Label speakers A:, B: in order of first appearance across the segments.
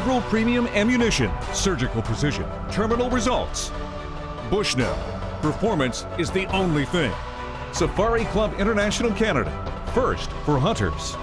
A: Federal Premium Ammunition, surgical precision, terminal results. Bushnell, performance is the only thing. Safari Club International Canada, first for hunters.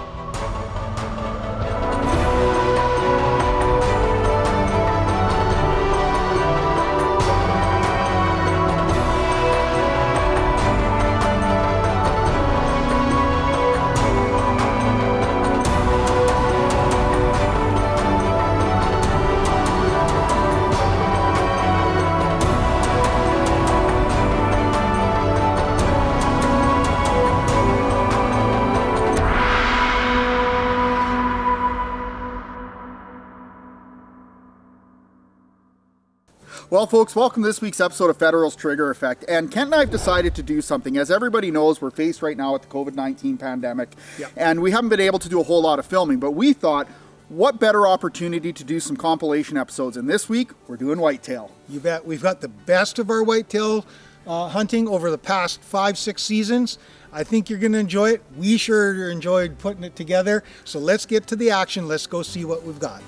B: Well, folks, welcome to this week's episode of Federal's Trigger Effect. And Kent and I have decided to do something. As everybody knows, we're faced right now with the COVID-19 pandemic. Yep. And we haven't been able to do a whole lot of filming. But we thought, what better opportunity to do some compilation episodes? And this week, we're doing whitetail.
C: You bet. We've got the best of our whitetail hunting over the past 5-6 seasons. I think you're going to enjoy it. We sure enjoyed putting it together. So let's get to the action. Let's go see what we've got.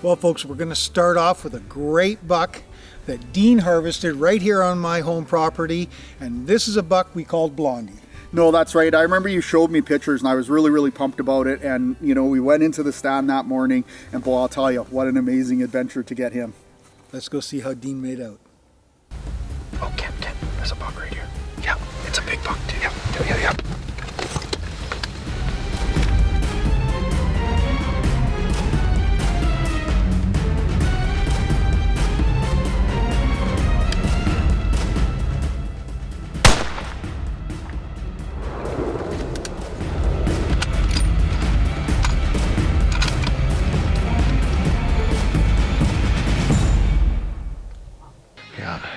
C: Well, folks, we're going to start off with a great buck that Dean harvested right here on my home property, and this is a buck we called Blondie.
B: No, that's right. I remember you showed me pictures, and I was really, really pumped about it. And, you know, we went into the stand that morning, and boy, I'll tell you, what an amazing adventure to get him.
C: Let's go see how Dean made out.
D: Oh, Kent, there's a buck right here. Yeah, it's a big buck, too. Yeah.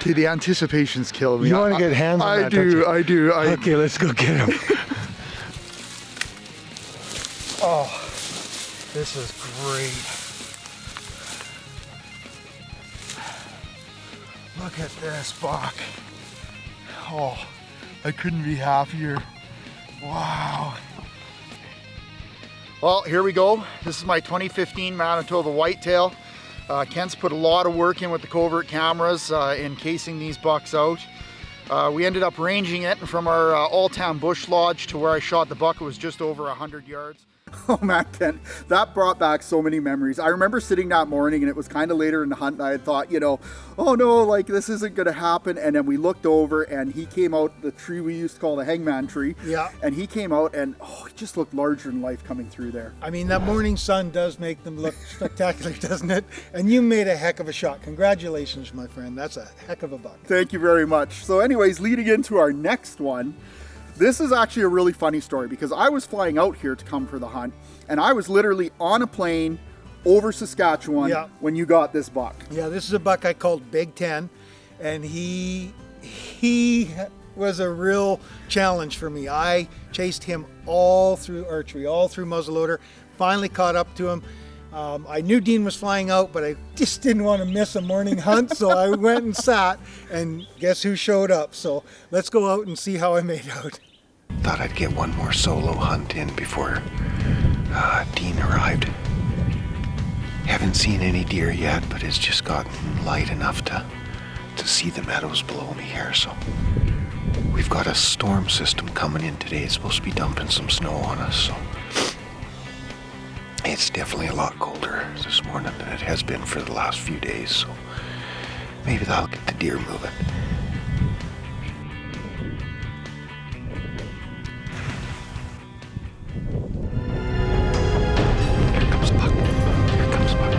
B: Dude, the anticipation's killing me.
E: You want to get hands on that,
B: I do.
E: Okay, let's go get him.
C: Oh, this is great. Look at this buck.
B: Oh, I couldn't be happier. Wow. Well, here we go. This is my 2015 Manitoba Whitetail. Kent's put a lot of work in with the covert cameras in casing these bucks out. We ended up ranging it, and from our Old Town Bush Lodge to where I shot the buck, it was just over 100 yards. Oh man, Kent, that brought back so many memories. I remember sitting that morning, and it was kind of later in the hunt, and I had thought, you know, oh no, like this isn't going to happen. And then we looked over, and he came out, the tree we used to call the hangman tree. Yeah. And he came out, and oh, he just looked larger than life coming through there.
C: I mean, that morning sun does make them look spectacular, doesn't it? And you made a heck of a shot. Congratulations, my friend. That's a heck of a buck.
B: Thank you very much. So anyways, leading into our next one, this is actually a really funny story because I was flying out here to come for the hunt, and I was literally on a plane over Saskatchewan when you got this buck.
C: Yeah, this is a buck I called Big Ten, and he was a real challenge for me. I chased him all through archery, all through muzzleloader, finally caught up to him. I knew Dean was flying out, but I just didn't want to miss a morning hunt, so I went and sat, and guess who showed up? So let's go out and see how I made out.
D: Thought I'd get one more solo hunt in before Dean arrived. Haven't seen any deer yet, but it's just gotten light enough to see the meadows below me here, so we've got a storm system coming in today. It's supposed to be dumping some snow on us, so it's definitely a lot colder this morning than it has been for the last few days, so maybe that'll get the deer moving. Here comes Buck. Here comes Buck.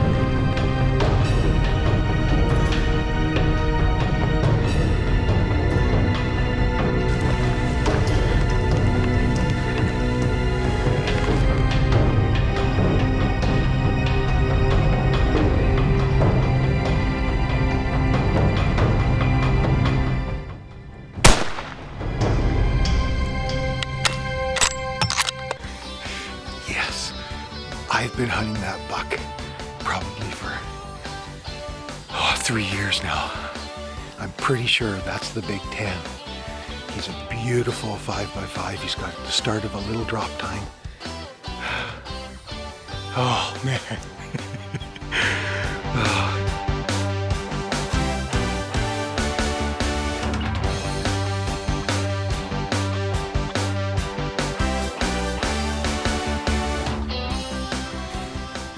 D: I've been hunting that buck probably for 3 years now. I'm pretty sure that's the Big 10. He's a beautiful 5x5. He's got the start of a little drop time. Oh, man.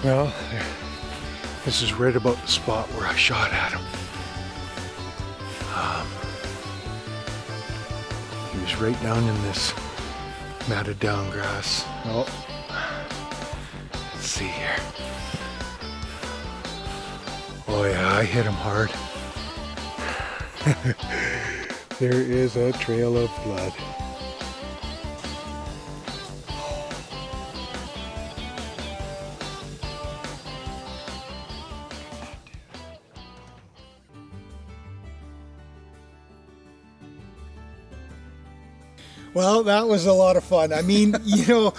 D: Well, this is right about the spot where I shot at him. He was right down in this matted down grass. Oh, let's see here. Oh yeah, I hit him hard. There is a trail of blood.
C: Well, that was a lot of fun. I mean, you know,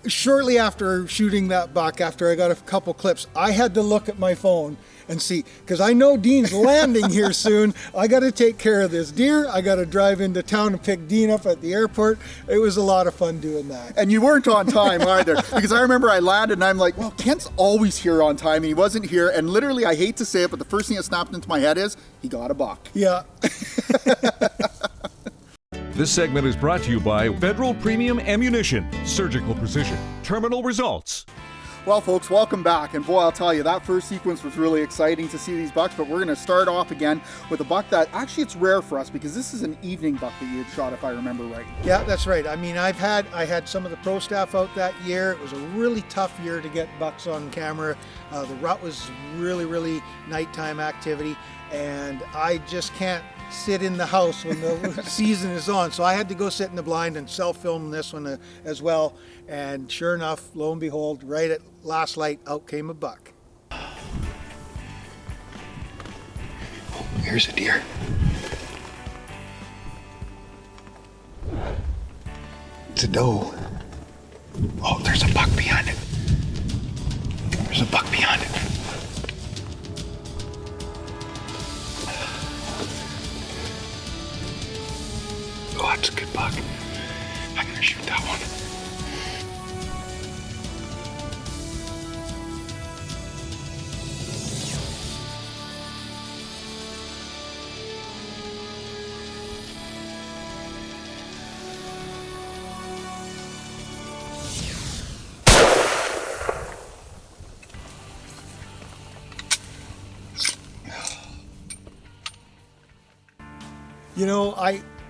C: shortly after shooting that buck, after I got a couple clips, I had to look at my phone and see, because I know Dean's landing here soon. I got to take care of this deer. I got to drive into town and pick Dean up at the airport. It was a lot of fun doing that.
B: And you weren't on time either, because I remember I landed and I'm like, well, Kent's always here on time, and he wasn't here. And literally, I hate to say it, but the first thing that snapped into my head is, he got a buck.
C: Yeah.
A: This segment is brought to you by Federal Premium Ammunition, Surgical Precision, Terminal Results.
B: Well, folks, welcome back. And boy, I'll tell you, that first sequence was really exciting to see these bucks, but we're going to start off again with a buck that actually it's rare for us, because this is an evening buck that you had shot, if I remember right.
C: Yeah, that's right. I mean, I had some of the pro staff out that year. It was a really tough year to get bucks on camera. The rut was really nighttime activity, and I just can't sit in the house when the season is on. So I had to go sit in the blind and self-film this one as well. And sure enough, lo and behold, right at last light, out came a buck.
D: Oh, here's a deer. It's a doe. Oh, there's a buck behind it. There's a buck behind it. Oh, that's a good buck. I'm gonna shoot that one.
C: You know,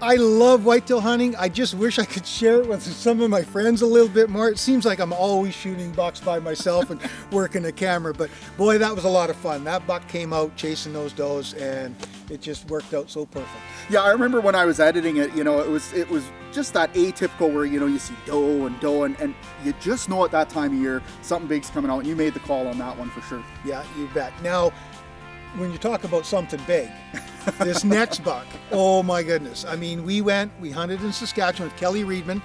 C: I love whitetail hunting. I just wish I could share it with some of my friends a little bit more. It seems like I'm always shooting bucks by myself and working a camera, but boy, that was a lot of fun. That buck came out chasing those does, and it just worked out so perfect.
B: Yeah, I remember when I was editing it, you know, it was just that atypical where, you know, you see doe, and you just know at that time of year something big's coming out, and you made the call on that one for sure.
C: Yeah, you bet. Now, when you talk about something big, this next buck, oh my goodness. I mean, we hunted in Saskatchewan with Kelly Reedman.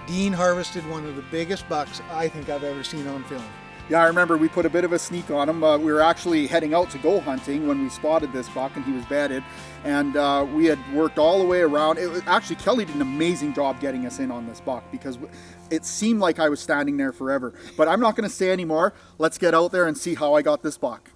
C: Dean harvested one of the biggest bucks I think I've ever seen on film.
B: Yeah, I remember we put a bit of a sneak on him. We were actually heading out to go hunting when we spotted this buck, and he was bedded. And we had worked all the way around. Actually, Kelly did an amazing job getting us in on this buck, because it seemed like I was standing there forever. But I'm not going to say any more. Let's get out there and see how I got this buck.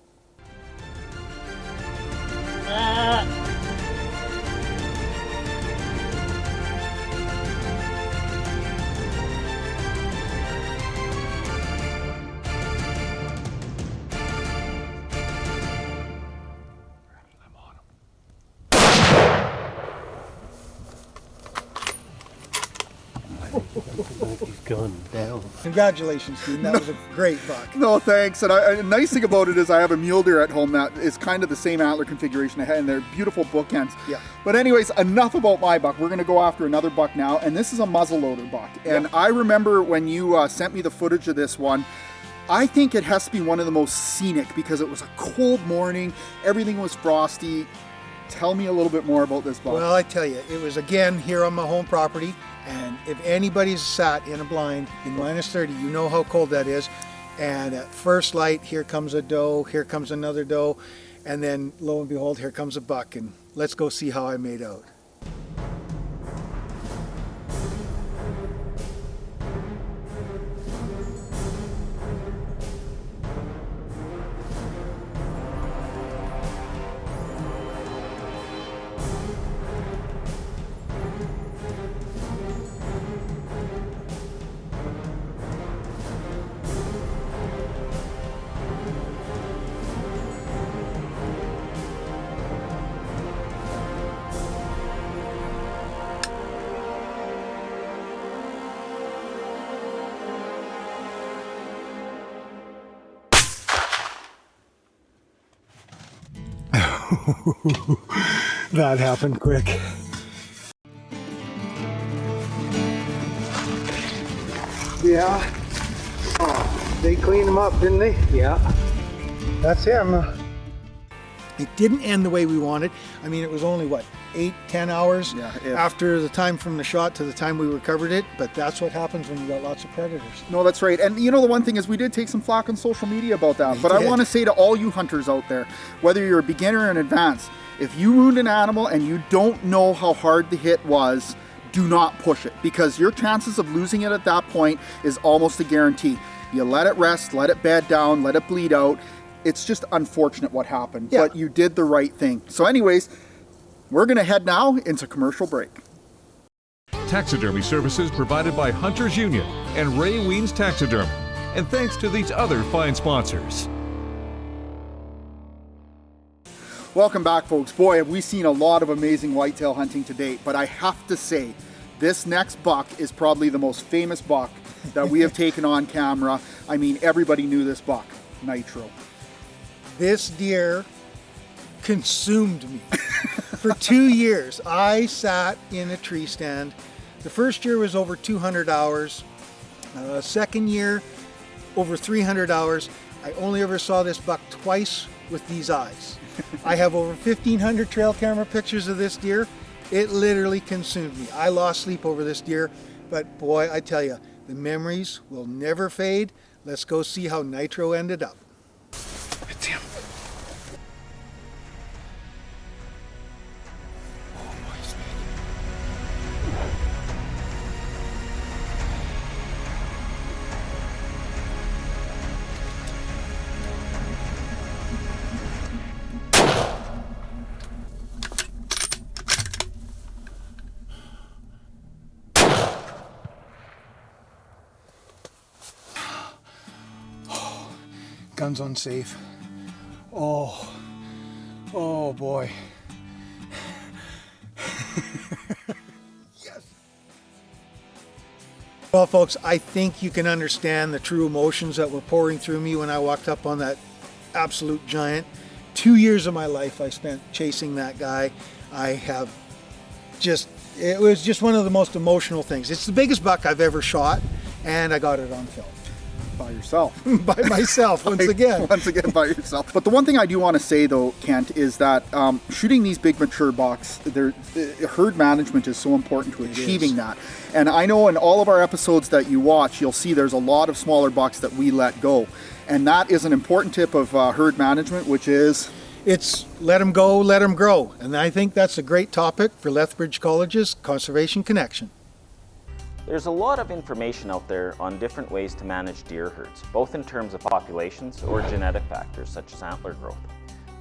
E: He's gone down.
C: Congratulations, Dean. That was a great buck.
B: No, thanks. And the nice thing about it is I have a mule deer at home that is kind of the same antler configuration I had, and they're beautiful bookends.
C: Yeah.
B: But anyways, enough about my buck. We're going to go after another buck now, and this is a muzzleloader buck. And
C: Yeah.
B: I remember when you sent me the footage of this one, I think it has to be one of the most scenic, because it was a cold morning, everything was frosty. Tell me a little bit more about this buck.
C: Well, I tell you, it was again here on my home property, and if anybody's sat in a blind in -30, you know how cold that is. And at first light, here comes a doe, here comes another doe, and then lo and behold, here comes a buck. And Let's go see how I made out. That happened quick. Yeah. Oh, they cleaned him up, didn't they? Yeah. That's him. It didn't end the way we wanted. I mean, it was only, what, 8-10 hours after the time from the shot to the time we recovered it, but that's what happens when you got lots of predators.
B: No, that's right. And you know, the one thing is we did take some flack on social media about that, but I want to say to all you hunters out there, whether you're a beginner or an advanced, if you wound an animal and you don't know how hard the hit was, do not push it, because your chances of losing it at that point is almost a guarantee. You let it rest, let it bed down, let it bleed out. It's just unfortunate what happened, but you did the right thing. So anyways, we're gonna head now into commercial break.
A: Taxidermy services provided by Hunters Union and Ray Wiens Taxidermy. And thanks to these other fine sponsors.
B: Welcome back, folks. Boy, have we seen a lot of amazing whitetail hunting to date, but I have to say, this next buck is probably the most famous buck that we have taken on camera. I mean, everybody knew this buck, Nitro.
C: This deer consumed me. For 2 years, I sat in a tree stand. The first year was over 200 hours. Second year, over 300 hours. I only ever saw this buck twice with these eyes. I have over 1,500 trail camera pictures of this deer. It literally consumed me. I lost sleep over this deer, but boy, I tell you, the memories will never fade. Let's go see how Nitro ended up.
D: It's him.
C: Gun's unsafe. Oh boy. Yes. Well, folks, I think you can understand the true emotions that were pouring through me when I walked up on that absolute giant. 2 years of my life I spent chasing that guy. It was just one of the most emotional things. It's the biggest buck I've ever shot, and I got it on film.
B: By yourself.
C: By myself, once again.
B: Once again, by yourself. But the one thing I do want to say, though, Kent, is that shooting these big mature bucks, herd management is so important to achieving that. And I know in all of our episodes that you watch, you'll see there's a lot of smaller bucks that we let go. And that is an important tip of herd management, which is...
C: It's let them go, let them grow. And I think that's a great topic for Lethbridge College's Conservation Connection.
F: There's a lot of information out there on different ways to manage deer herds, both in terms of populations or genetic factors such as antler growth.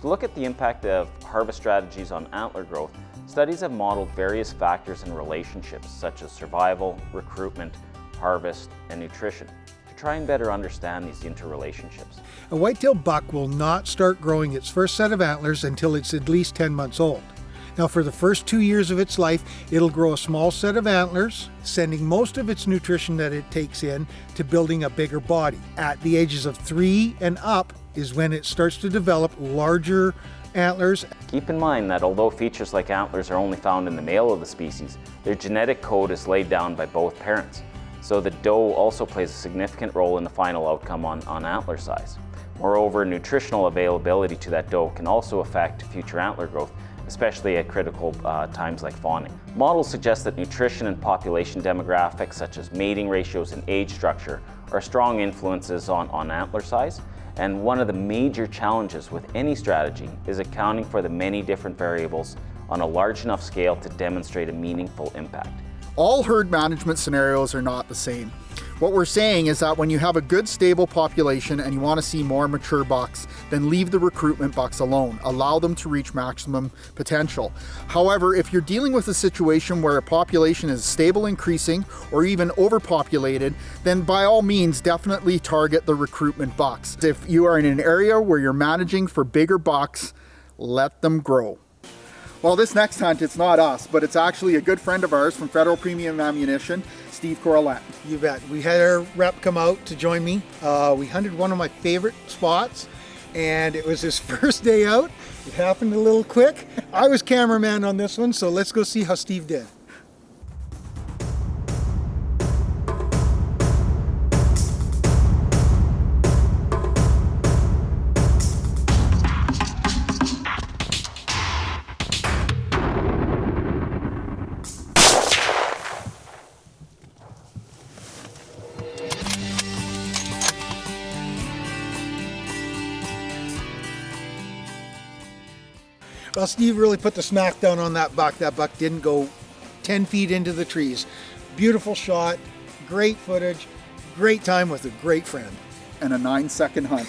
F: To look at the impact of harvest strategies on antler growth, studies have modeled various factors and relationships such as survival, recruitment, harvest, and nutrition to try and better understand these interrelationships.
C: A whitetail buck will not start growing its first set of antlers until it's at least 10 months old. Now, for the first 2 years of its life, it'll grow a small set of antlers, sending most of its nutrition that it takes in to building a bigger body. At the ages of 3 and up is when it starts to develop larger antlers.
F: Keep in mind that although features like antlers are only found in the male of the species, their genetic code is laid down by both parents. So the doe also plays a significant role in the final outcome on antler size. Moreover, nutritional availability to that doe can also affect future antler growth, especially at critical times like fawning. Models suggest that nutrition and population demographics such as mating ratios and age structure are strong influences on antler size, and one of the major challenges with any strategy is accounting for the many different variables on a large enough scale to demonstrate a meaningful impact.
B: All herd management scenarios are not the same. What we're saying is that when you have a good stable population and you want to see more mature bucks, then leave the recruitment bucks alone. Allow them to reach maximum potential. However, if you're dealing with a situation where a population is stable increasing or even overpopulated, then by all means definitely target the recruitment bucks. If you are in an area where you're managing for bigger bucks, let them grow. Well, this next hunt, it's not us, but it's actually a good friend of ours from Federal Premium Ammunition, Steve Corlett.
C: You bet. We had our rep come out to join me. We hunted one of my favorite spots, and it was his first day out. It happened a little quick. I was cameraman on this one, so let's go see how Steve did. Well, Steve really put the smack down on that buck. That buck didn't go 10 feet into the trees. Beautiful shot, great footage, great time with a great friend.
B: And a 9-second hunt.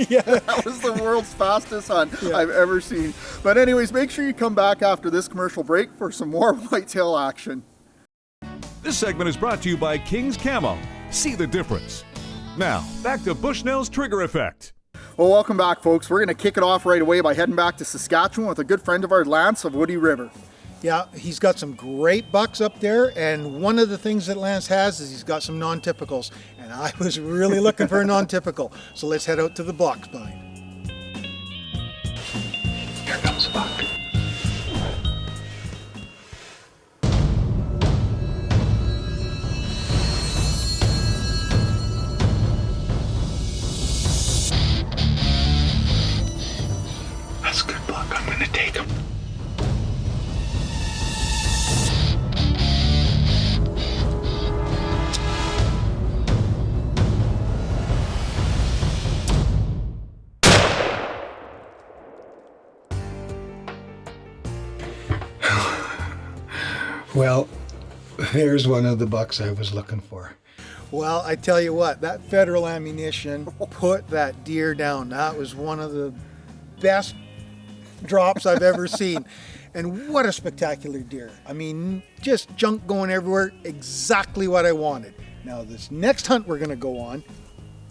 C: Yeah.
B: That was the world's fastest hunt I've ever seen. But anyways, make sure you come back after this commercial break for some more whitetail action.
A: This segment is brought to you by King's Camo. See the difference. Now, back to Bushnell's Trigger Effect.
B: Well, welcome back, folks. We're going to kick it off right away by heading back to Saskatchewan with a good friend of ours, Lance of Woody River.
C: Yeah, he's got some great bucks up there, and one of the things that Lance has is he's got some non-typicals, and I was really looking for a non-typical. So let's head out to the box blind.
D: Here comes a buck. That's a good buck. I'm going to take him.
C: Well, there's one of the bucks I was looking for. Well, I tell you what, that Federal Ammunition put that deer down. That was one of the best drops I've ever seen. And what a spectacular deer. I mean, just junk going everywhere, exactly what I wanted. Now this next hunt we're gonna go on,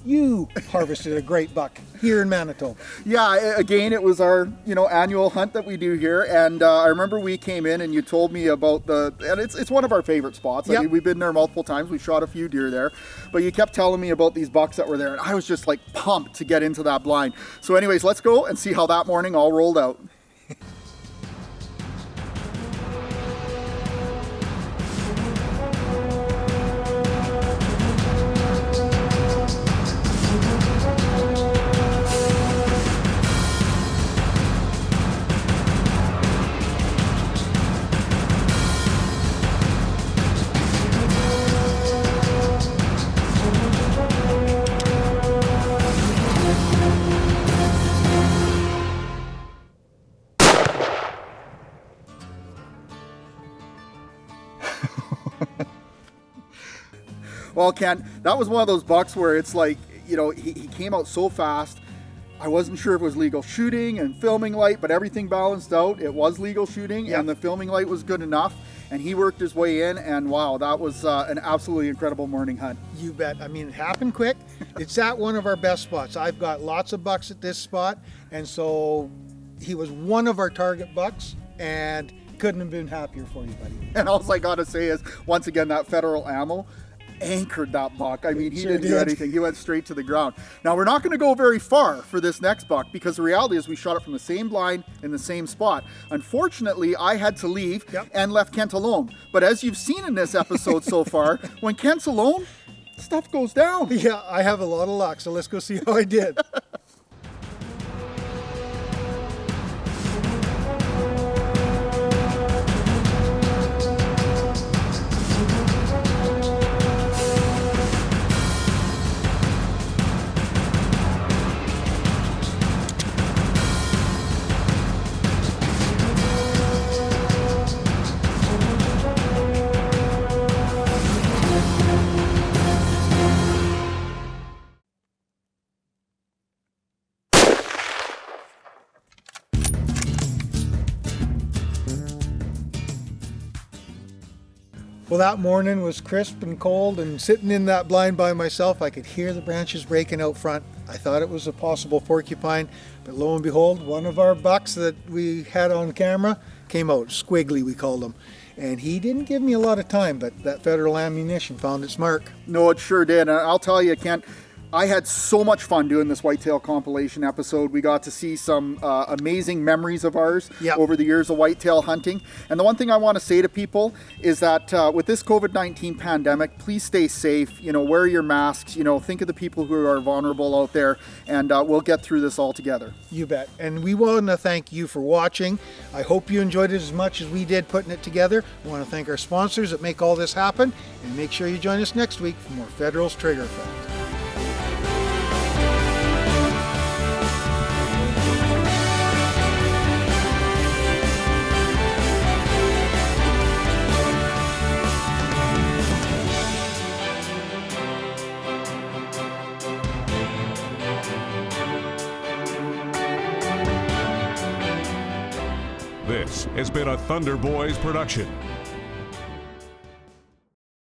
C: you harvested a great buck here in Manitoba.
B: Yeah, again, it was our annual hunt that we do here, and I remember we came in and you told me about and it's one of our favorite spots. I mean, we've been there multiple times. We shot a few deer there, but you kept telling me about these bucks that were there, and I was just like pumped to get into that blind. So anyways, let's go and see how that morning all rolled out. Well, Ken, that was one of those bucks where it's like, he came out so fast. I wasn't sure if it was legal shooting and filming light, but everything balanced out. It was legal shooting and the filming light was good enough, and he worked his way in, and wow, that was an absolutely incredible morning hunt.
C: You bet. I mean, it happened quick. It's at one of our best spots. I've got lots of bucks at this spot, and so he was one of our target bucks, and couldn't have been happier for you, buddy.
B: And all I gotta say is, once again, that Federal ammo anchored that buck. I mean, he
C: Sure
B: didn't do
C: did.
B: anything. He went straight to the ground. Now, we're not going to go very far for this next buck, because the reality is we shot it from the same blind in the same spot. Unfortunately, I had to leave and left Kent alone. But as you've seen in this episode so far, when Kent's alone, stuff goes down.
C: Yeah, I have a lot of luck, so let's go see how I did. Well, that morning was crisp and cold, and sitting in that blind by myself, I could hear the branches breaking out front. I thought it was a possible porcupine, but lo and behold, one of our bucks that we had on camera came out, Squiggly we called him. And he didn't give me a lot of time, but that federal ammunition found its mark.
B: No, it sure did. And I'll tell you, Kent, I had so much fun doing this whitetail compilation episode. We got to see some amazing memories of ours over the years of whitetail hunting. And the one thing I want to say to people is that with this COVID-19 pandemic, please stay safe. You know, wear your masks. You know, think of the people who are vulnerable out there, and we'll get through this all together.
C: You bet. And we want to thank you for watching. I hope you enjoyed it as much as we did putting it together. We want to thank our sponsors that make all this happen, and make sure you join us next week for more Federal's Trigger Effect.
A: This has been a Thunder Boys production.